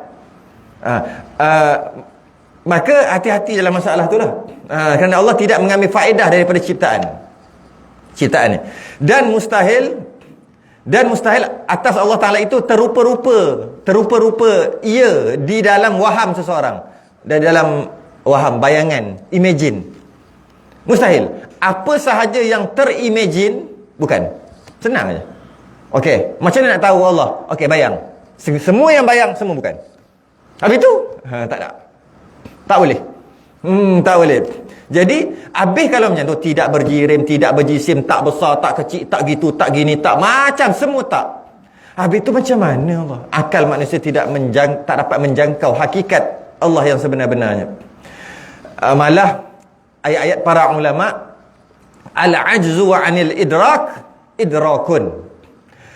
Maka hati-hati dalam masalah tu lah. Kerana Allah tidak mengambil faedah daripada ciptaan ni. Dan mustahil atas Allah Ta'ala itu terupa-rupa ia di dalam waham seseorang. Dan dalam waham, bayangan, imagine. Mustahil. Apa sahaja yang terimagine, bukan. Senang aja. Okey, macam mana nak tahu Allah? Okey, bayang. Semua yang bayang, semua bukan. Habis tu, tak ada. Tak boleh. Tak boleh. Jadi, habis kalau macam tu, tidak berjirim, tidak berjisim, tak besar, tak kecil, tak gitu, tak gini, tak macam, semua tak. Habis tu macam mana Allah? Akal manusia tak dapat menjangkau hakikat Allah yang sebenar-benarnya. Malah ayat-ayat para ulama, al-ajzu anil idrakun.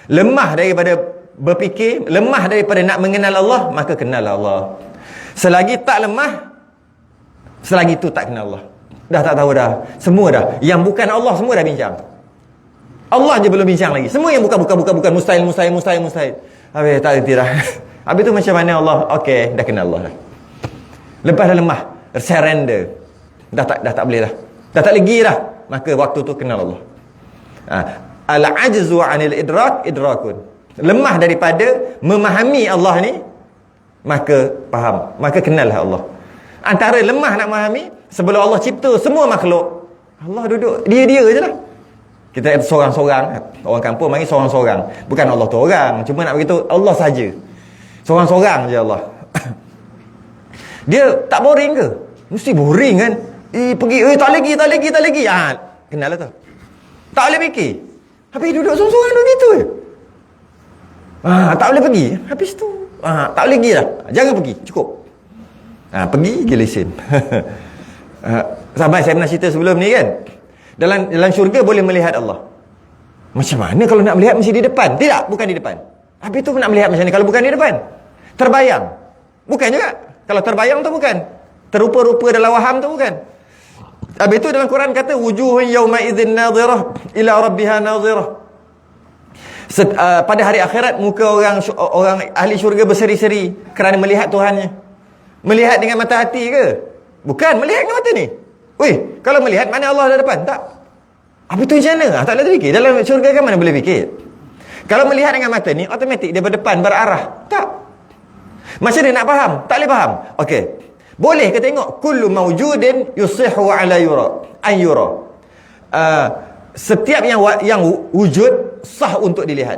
Lemah daripada berfikir, lemah daripada nak mengenal Allah, maka kenal Allah. Selagi tak lemah, selagi tu tak kenal Allah. Dah tak tahu dah. Semua dah. Yang bukan Allah semua dah bincang. Allah je belum bincang lagi. Semua yang bukan mustahil. Habis tak reti dah. Habis tu macam mana Allah? Okey, dah kenal Allah dah. Lepas dah lemah, surrender. Dah tak boleh dah. Dah tak lagi dah. Maka waktu tu kenal Allah. Al-ajzu 'anil idrakun. Lemah daripada memahami Allah ni, maka faham, maka kenallah Allah. Antara lemah nak memahami, sebelum Allah cipta semua makhluk, Allah duduk dia je lah. Kita seorang-seorang, orang kampung panggil seorang-seorang. Bukan Allah tu orang, cuma nak beritahu Allah saja. Seorang-seorang je Allah. Dia tak boring ke? Mesti boring kan? Tak lagi. Kenal lah tu. Tak boleh fikir. Habis duduk seorang-seorang duduk gitu je. Tak boleh pergi. Habis tu tak boleh pergi dah. Jangan pergi, cukup. Pergi gilisin. Sampai saya pernah cerita sebelum ni kan. Dalam syurga boleh melihat Allah. Macam mana kalau nak melihat mesti di depan? Tidak, bukan di depan. Habis tu nak melihat macam ni kalau bukan di depan? Terbayang. Bukan juga. Kalau terbayang tu bukan. Terupa-rupa dalam waham tu bukan. Habis tu dalam Quran kata wujuhun yawma idzin nadhirah ila rabbiha nadhirah. Pada hari akhirat muka orang ahli syurga berseri-seri kerana melihat Tuhannya. Melihat dengan mata hati ke? Bukan, melihat dengan mata ni. Weh, kalau melihat mana Allah ada depan? Tak. Apa tu macam mana? Tak boleh terfikir. Dalam syurga kan mana boleh fikir? Kalau melihat dengan mata ni, automatik dia berdepan, berarah. Tak. Macam mana nak faham? Tak boleh faham. Okey. Boleh ke tengok? Kullu mawjudin yusihu ala yura. An yura. Setiap yang wujud, sah untuk dilihat.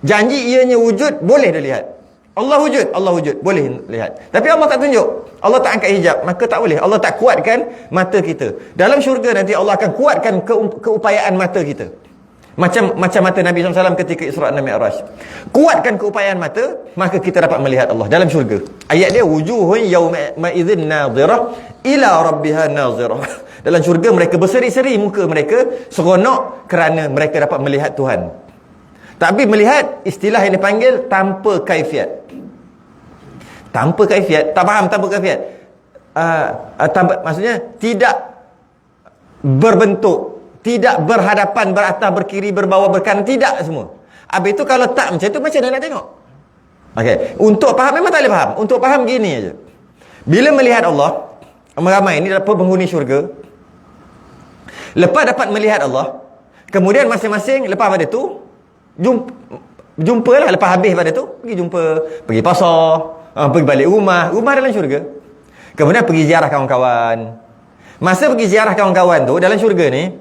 Janji ianya wujud, boleh dilihat. Allah wujud, boleh lihat. Tapi Allah tak tunjuk. Allah tak angkat hijab, maka tak boleh. Allah tak kuatkan mata kita. Dalam syurga nanti Allah akan kuatkan keupayaan mata kita. Macam mata Nabi SAW ketika Isra' dan Mi'raj. Kuatkan keupayaan mata, maka kita dapat melihat Allah dalam syurga. Ayat dia wujuhun yawma idzin nadhirah ila rabbiha nadhirah. Dalam syurga mereka berseri-seri muka mereka seronok kerana mereka dapat melihat Tuhan. Tapi melihat istilah yang dipanggil tanpa kaifiat. Tanpa kaifiat, tak faham tanpa kaifiat. Maksudnya tidak berbentuk, tidak berhadapan, beratas, berkiri, berbawah, berkanan, tidak semua. Habis itu kalau tak macam tu, macam mana nak tengok? Okey, untuk faham memang tak boleh faham. Untuk faham gini aja. Bila melihat Allah, ramai ini dapat penghuni syurga. Lepas dapat melihat Allah, kemudian masing-masing lepas pada tu jumpalah, lepas habis pada tu pergi pasar, pergi balik rumah dalam syurga. Kemudian pergi ziarah kawan-kawan. Masa pergi ziarah kawan-kawan tu dalam syurga ni,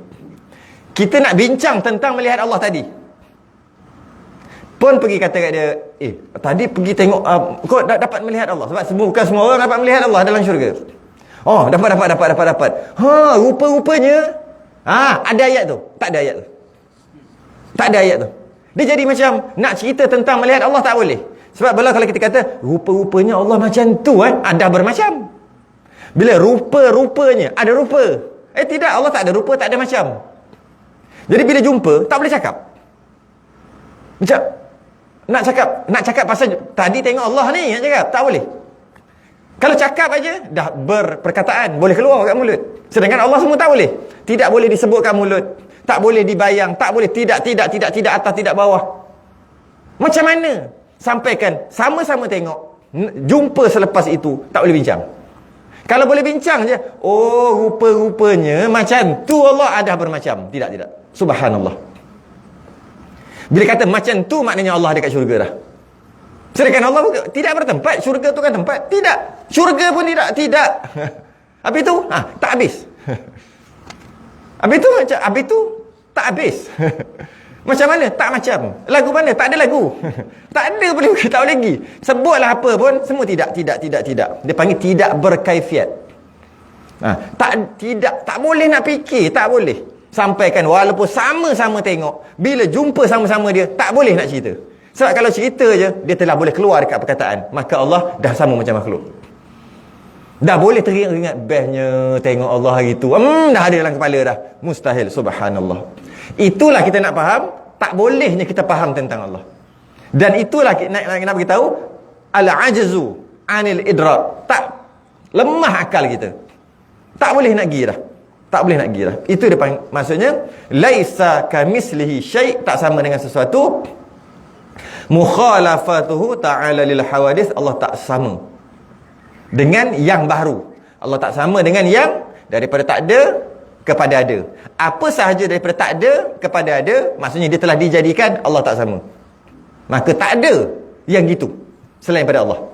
kita nak bincang tentang melihat Allah tadi. Pun pergi kata kat dia, tadi pergi tengok, kau dapat melihat Allah. Sebab bukan semua orang dapat melihat Allah dalam syurga. Oh, dapat. Rupa-rupanya ada ayat tu. Tak ada ayat tu. Dia jadi macam nak cerita tentang melihat Allah tak boleh. Sebab kalau kita kata rupa-rupanya Allah macam tu, ada bermacam. Bila rupa-rupanya ada rupa. Tidak, Allah tak ada rupa, tak ada macam. Jadi bila jumpa tak boleh cakap. Macam nak cakap pasal tadi tengok Allah ni, nak cakap tak boleh. Kalau cakap aja dah berperkataan, boleh keluar kat mulut. Sedangkan Allah semua tak boleh. Tidak boleh disebutkan mulut. Tak boleh dibayang, tak boleh tidak atas, tidak bawah. Macam mana? Sampaikan, sama-sama tengok, jumpa selepas itu, tak boleh bincang. Kalau boleh bincang je, rupa-rupanya macam tu Allah ada bermacam. Tidak. Subhanallah. Bila kata macam tu, maknanya Allah dekat syurga dah. Sedangkan Allah tidak bertempat. Syurga tu kan tempat. Tidak. Syurga pun tidak. Habis tu, tak habis. Habis tu tak habis. Macam mana? Tak macam. Lagu mana? Tak ada lagu. Tak ada boleh, tak boleh lagi. Sebutlah apa pun, semua tidak. Dia panggil tidak berkaifiat. Tak boleh nak fikir, tak boleh. Sampaikan walaupun sama-sama tengok, bila jumpa sama-sama dia, tak boleh nak cerita. Sebab kalau cerita je, dia telah boleh keluar dekat perkataan. Maka Allah dah sama macam makhluk. Dah boleh teringat bestnya tengok Allah hari tu. Dah ada dalam kepala dah. Mustahil, subhanallah. Itulah kita nak faham, tak bolehnya kita faham tentang Allah. Dan itulah nak beritahu al-ajzu anil idrak. Tak, lemah akal kita. Tak boleh nak gira. Itu dia panggil, maksudnya laisa kamislihi syai', tak sama dengan sesuatu. Mukhalafatuhu ta'ala lil hawadith, Allah tak sama dengan yang baru. Allah tak sama dengan yang daripada tak ada kepada ada. Apa sahaja daripada tak ada kepada ada, maksudnya dia telah dijadikan, Allah tak sama. Maka tak ada yang gitu selain pada Allah.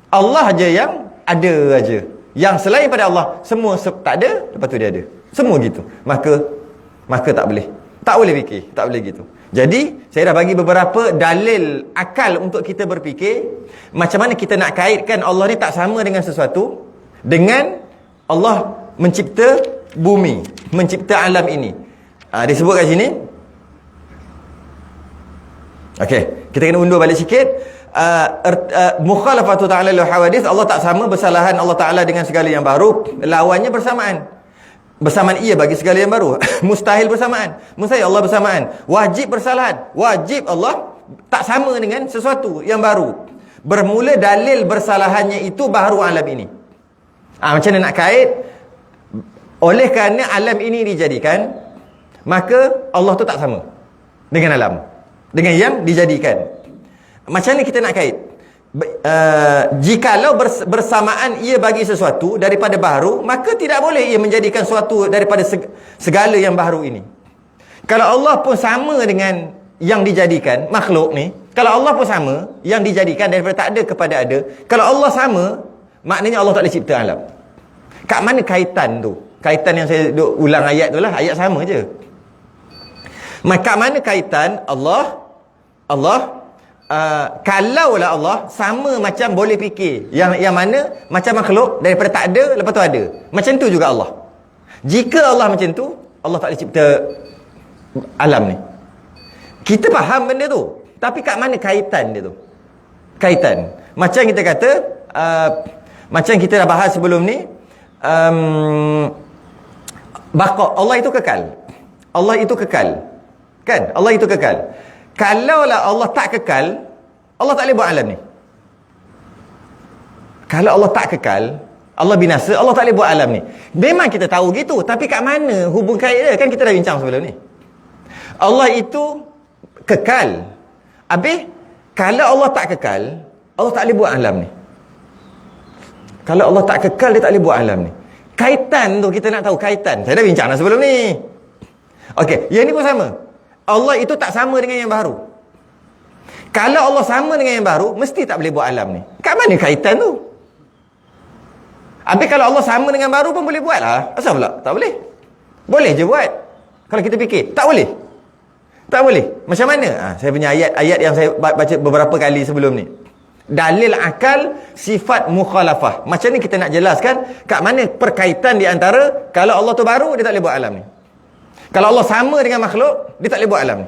Allah aja yang ada aja. Yang selain pada Allah semua tak ada, lepas tu dia ada. Semua gitu. Maka tak boleh. Tak boleh fikir, tak boleh gitu. Jadi, saya dah bagi beberapa dalil akal untuk kita berfikir macam mana kita nak kaitkan Allah ni tak sama dengan sesuatu dengan Allah mencipta bumi, mencipta alam ini. Disebut kat sini. Okey, kita kena undur balik sikit. Mukhalafatu ta'ala lil hawadith, Allah tak sama bersalahan Allah Ta'ala dengan segala yang baru. Lawannya bersamaan. Bersamaan ia bagi segala yang baru. Mustahil bersamaan. Mustahil Allah bersamaan. Wajib bersalahan. Wajib Allah tak sama dengan sesuatu yang baru. Bermula dalil bersalahannya itu baharu alam ini. Macam mana nak kait? Oleh kerana alam ini dijadikan, maka Allah tu tak sama dengan alam, dengan yang dijadikan. Macam mana kita nak kait? Jikalau bersamaan ia bagi sesuatu daripada baharu, maka tidak boleh ia menjadikan sesuatu daripada segala yang baharu ini. Kalau Allah pun sama dengan yang dijadikan, makhluk ni, kalau Allah pun sama yang dijadikan daripada tak ada kepada ada, kalau Allah sama, maknanya Allah tak boleh cipta alam. Kat mana kaitan tu? Kaitan yang saya ulang ayat tu lah, ayat sama je. Kat mana kaitan Allah kalaulah Allah sama macam boleh fikir yang mana macam makhluk daripada tak ada lepas tu ada, macam tu juga Allah. Jika Allah macam tu, Allah tak boleh cipta alam ni. Kita faham benda tu, tapi kat mana kaitan dia tu? Kaitan macam kita kata, macam kita dah bahas sebelum ni, baqa, Allah itu kekal. Allah itu kekal, kan? Allah itu kekal. Kalaulah Allah tak kekal, Allah tak boleh buat alam ni. Kalau Allah tak kekal, Allah binasa, Allah tak boleh buat alam ni. Memang kita tahu gitu, tapi kat mana hubung kait dia? Kan kita dah bincang sebelum ni. Allah itu kekal. Habis, kalau Allah tak kekal, Allah tak boleh buat alam ni. Kalau Allah tak kekal, dia tak boleh buat alam ni. Kaitan tu kita nak tahu, kaitan. Saya dah bincang dah sebelum ni. Okey, yang ni pun sama. Allah itu tak sama dengan yang baru. Kalau Allah sama dengan yang baru, mesti tak boleh buat alam ni. Kat mana kaitan tu? Habis kalau Allah sama dengan baru pun boleh buat lah. Asal pula tak boleh? Boleh je buat. Kalau kita fikir, tak boleh. Tak boleh. Macam mana? Saya punya ayat yang saya baca beberapa kali sebelum ni. Dalil akal sifat mukhalafah. Macam ni kita nak jelaskan kat mana perkaitan di antara kalau Allah tu baru, dia tak boleh buat alam ni. Kalau Allah sama dengan makhluk, dia tak boleh buat alam ni.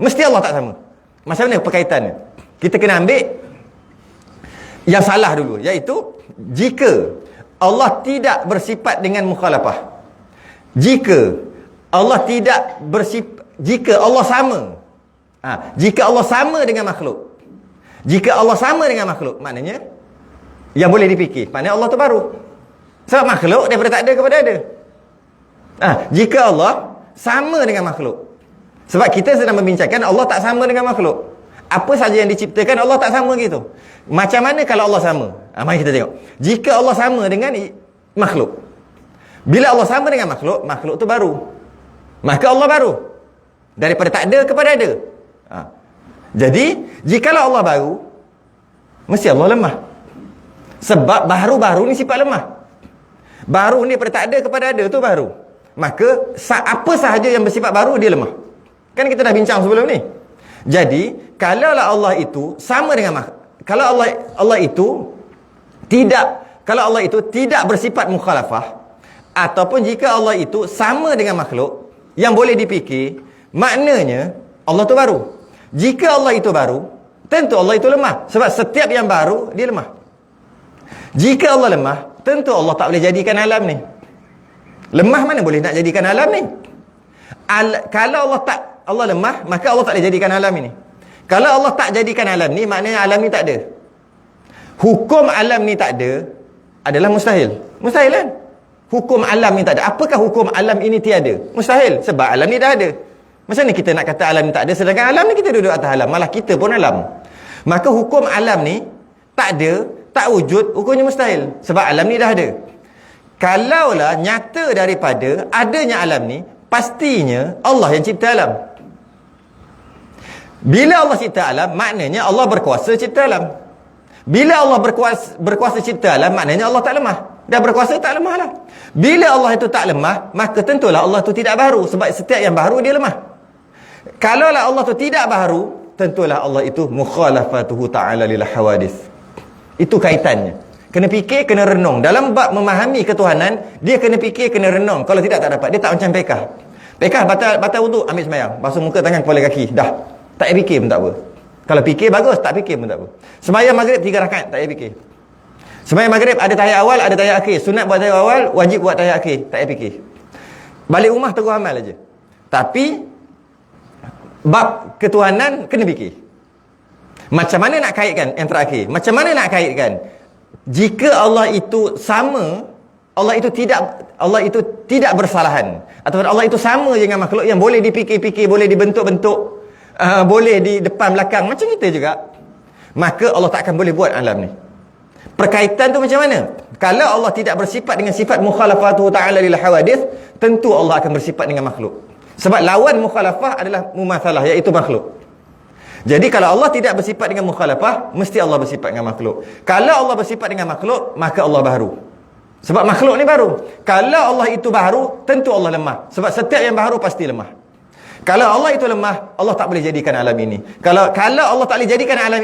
Mesti Allah tak sama. Macam mana perkaitannya? Kita kena ambil yang salah dulu, iaitu jika Allah tidak bersifat dengan mukhalafah. Jika Allah tidak bersifat, jika Allah sama, jika Allah sama dengan makhluk, jika Allah sama dengan makhluk, maknanya yang boleh dipikir, maknanya Allah tu baru. Sebab makhluk daripada tak ada kepada ada. Jika Allah sama dengan makhluk, sebab kita sedang membincangkan Allah tak sama dengan makhluk. Apa saja yang diciptakan Allah tak sama gitu. Macam mana kalau Allah sama? Mari kita tengok. Jika Allah sama dengan makhluk, bila Allah sama dengan makhluk, makhluk tu baru, maka Allah baru. Daripada tak ada kepada ada. Jadi jikalau Allah baru, mesti Allah lemah. Sebab baru-baru ni sifat lemah. Baru ni daripada tak ada kepada ada tu baru. Maka apa sahaja yang bersifat baru, dia lemah. Kan kita dah bincang sebelum ni. Jadi kalaulah Allah itu sama dengan kalau Allah itu tidak bersifat mukhalafah, ataupun jika Allah itu sama dengan makhluk yang boleh dipikir, maknanya Allah tu baru. Jika Allah itu baru, tentu Allah itu lemah. Sebab setiap yang baru, dia lemah. Jika Allah lemah, tentu Allah tak boleh jadikan alam ni. Lemah mana boleh nak jadikan alam ni? Kalau Allah lemah, maka Allah tak boleh jadikan alam ini. Kalau Allah tak jadikan alam ni, maknanya alam ni tak ada. Hukum alam ni tak ada adalah mustahil. Mustahil kan? Hukum alam ni tak ada. Apakah hukum alam ini tiada? Mustahil. Sebab alam ni dah ada. Macam mana kita nak kata alam ni tak ada, sedangkan alam ni kita duduk atas alam. Malah kita pun alam. Maka hukum alam ni tak ada, tak wujud, hukumnya mustahil. Sebab alam ni dah ada. Kalaulah nyata daripada adanya alam ni, pastinya Allah yang cipta alam. Bila Allah cipta alam, maknanya Allah berkuasa cipta alam. Bila Allah berkuasa cipta alam, maknanya Allah tak lemah. Dia berkuasa tak lemah lah. Bila Allah itu tak lemah, maka tentulah Allah itu tidak baru. Sebab setiap yang baru dia lemah. Kalaulah Allah itu tidak baru, tentulah Allah itu mukhalafatuhu ta'ala lil hawadis. Itu kaitannya. Kena fikir, kena renung. Dalam bab memahami ketuhanan, dia kena fikir, kena renung. Kalau tidak, tak dapat. Dia tak macam pekah. Pekah batal wuduk, ambil sembahyang, basuh muka, tangan, kepala, kaki, dah. Tak payah fikir pun tak apa. Kalau fikir bagus, tak fikir pun tak apa. Sembahyang maghrib 3 rakaat, tak payah fikir. Sembahyang maghrib ada tahiyat awal, ada tahiyat akhir. Sunat buat tahiyat awal, wajib buat tahiyat akhir, tak payah fikir. Balik rumah terus amal aja. Tapi bab ketuhanan kena fikir. Macam mana nak kaitkan yang terakhir? Macam mana nak kaitkan? Jika Allah itu sama, Allah itu tidak bersalahan, atau Allah itu sama dengan makhluk yang boleh dipikir-pikir, boleh dibentuk-bentuk, boleh di depan belakang macam kita juga, maka Allah tak akan boleh buat alam ni. Perkaitan tu macam mana? Kalau Allah tidak bersifat dengan sifat mukhalafatuhu ta'ala lil hawadith, tentu Allah akan bersifat dengan makhluk. Sebab lawan mukhalafah adalah mumatsalah, iaitu makhluk. Jadi kalau Allah tidak bersifat dengan mukhalafah, mesti Allah bersifat dengan makhluk. Kalau Allah bersifat dengan makhluk, maka Allah baharu. Sebab makhluk ni baru. Kalau Allah itu baharu, tentu Allah lemah. Sebab setiap yang baharu pasti lemah. Kalau Allah itu lemah, Allah tak boleh jadikan alam ini. Kalau Allah tak boleh jadikan alam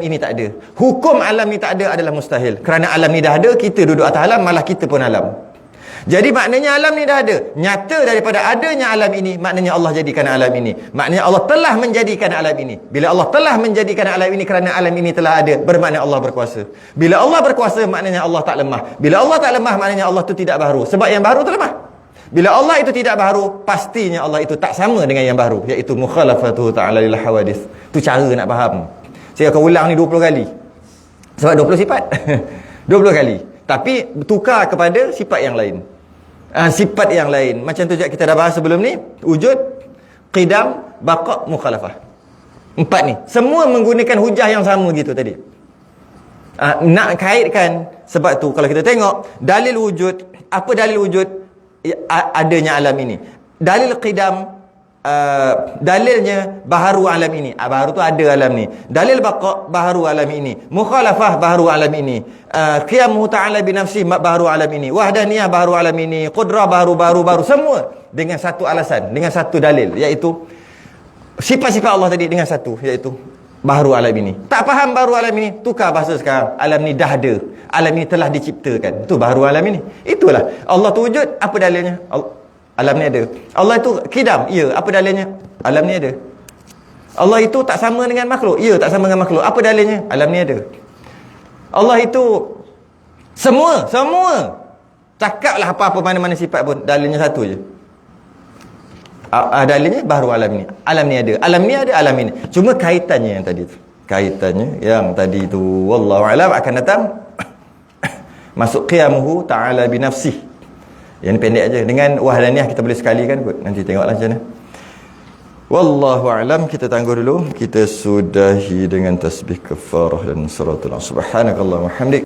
ini tak ada. Hukum alam ni tak ada adalah mustahil. Kerana alam ni dah ada, kita duduk atas alam, malah kita pun alam. Jadi maknanya alam ni dah ada. Nyata daripada adanya alam ini, maknanya Allah jadikan alam ini. Maknanya Allah telah menjadikan alam ini. Bila Allah telah menjadikan alam ini kerana alam ini telah ada, bermakna Allah berkuasa. Bila Allah berkuasa, maknanya Allah tak lemah. Bila Allah tak lemah, maknanya Allah tu tidak baharu. Sebab yang baharu tu lemah. Bila Allah itu tidak baharu, pastinya Allah itu tak sama dengan yang baharu, iaitu mukhalafatuhu ta'ala lil hawadith. Tu cara nak faham. Saya akan ulang ni 20 kali. Sebab 20 sifat. 20 kali. Tapi tukar kepada sifat yang lain. Sifat yang lain. Macam tu kita dah bahas sebelum ni. Wujud, qidam, baqa', mukhalafah. 4 ni. Semua menggunakan hujah yang sama gitu tadi. Nak kaitkan, sebab tu kalau kita tengok dalil wujud, apa dalil wujud? Adanya alam ini. Dalil qidam, dalilnya baharu alam ini. Baharu tu ada alam ni. Dalil baqa', baharu alam ini. Mukhalafah, baharu alam ini. Qiyamuhu ta'ala binafsi, baharu alam ini. Wahdaniyah, baharu alam ini. Qudrah, baharu. Semua dengan satu alasan, dengan satu dalil, iaitu sifat-sifat Allah tadi dengan satu, iaitu baharu alam ini. Tak faham baharu alam ini, tukar bahasa sekarang. Alam ni dah ada. Alam ini telah diciptakan. Itu baharu alam ini. Itulah. Allah tu wujud, apa dalilnya? Alam ni ada. Allah itu qidam, ya, apa dalilnya? Alam ni ada. Allah itu tak sama dengan makhluk, ya, tak sama dengan makhluk, apa dalilnya? Alam ni ada. Allah itu semua. Cakaplah apa-apa, mana-mana sifat pun, dalilnya satu je. Dalilnya baharu alam ni. Alam ni ada. Alam ni ada, alam ini. Cuma kaitannya yang tadi tu. Kaitannya yang tadi tu, wallahu a'lam, akan datang masuk qiyamuhu ta'ala binafsih. Yang ni pendek aja. Dengan wahdaniyah kita boleh sekali kan kot. Nanti tengoklah macam mana. Wallahu a'lam. Kita tangguh dulu. Kita sudahi dengan tasbih kafarah dan suratul. Subhanakallahumma hamdik.